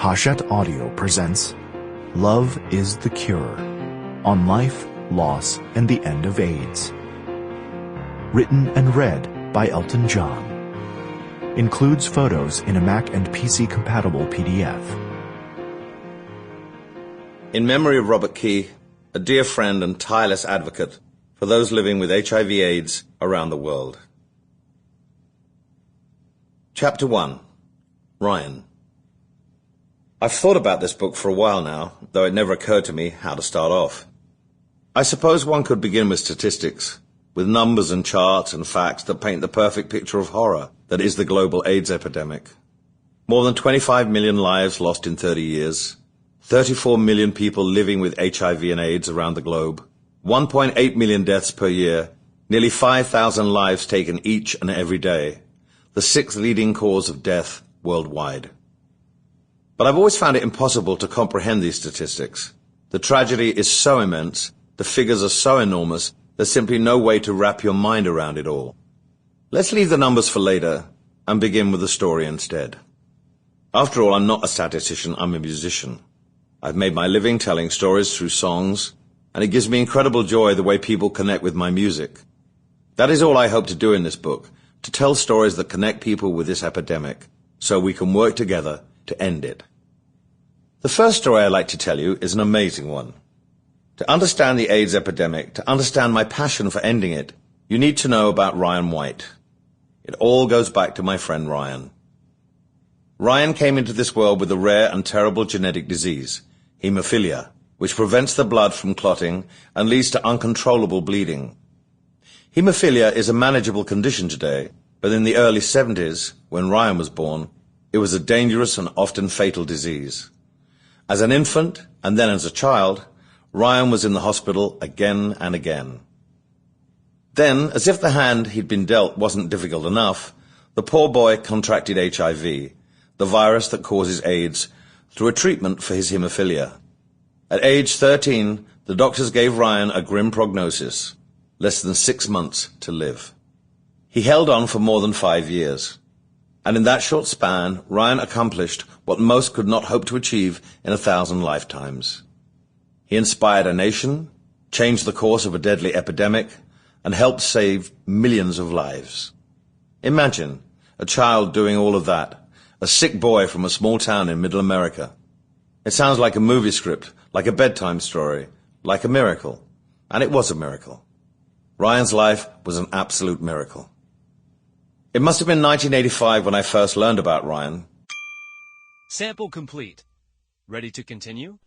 Hachette Audio presents Love is the Cure, on life, loss, and the end of AIDS. Written and read by Elton John. Includes photos in a Mac and PC-compatible PDF. In memory of Robert Key, a dear friend and tireless advocate for those living with HIV/AIDS around the world. Chapter 1. Ryan. I've thought about this book for a while now, though it never occurred to me how to start off. I suppose one could begin with statistics, with numbers and charts and facts that paint the perfect picture of horror that is the global AIDS epidemic. More than 25 million lives lost in 30 years, 34 million people living with HIV and AIDS around the globe, 1.8 million deaths per year, nearly 5,000 lives taken each and every day, the sixth leading cause of death worldwide. But I've always found it impossible to comprehend these statistics. The tragedy is so immense, the figures are so enormous, there's simply no way to wrap your mind around it all. Let's leave the numbers for later and begin with the story instead. After all, I'm not a statistician, I'm a musician. I've made my living telling stories through songs, and it gives me incredible joy the way people connect with my music. That is all I hope to do in this book, to tell stories that connect people with this epidemic, so we can work together to end it. The first story I'd like to tell you is an amazing one. To understand the AIDS epidemic, to understand my passion for ending it, you need to know about Ryan White. It all goes back to my friend Ryan. Ryan came into this world with a rare and terrible genetic disease, hemophilia, which prevents the blood from clotting and leads to uncontrollable bleeding. Hemophilia is a manageable condition today, but in the early 70s, when Ryan was born, it was a dangerous and often fatal disease. As an infant, and then as a child, Ryan was in the hospital again and again. Then, as if the hand he'd been dealt wasn't difficult enough, the poor boy contracted HIV, the virus that causes AIDS, through a treatment for his hemophilia. At age 13, the doctors gave Ryan a grim prognosis, less than 6 months to live. He held on for more than 5 years. And in that short span, Ryan accomplished what most could not hope to achieve in 1,000 lifetimes. He inspired a nation, changed the course of a deadly epidemic, and helped save millions of lives. Imagine a child doing all of that, a sick boy from a small town in Middle America. It sounds like a movie script, like a bedtime story, like a miracle. And it was a miracle. Ryan's life was an absolute miracle. It must have been 1985 when I first learned about Ryan. Sample complete. Ready to continue?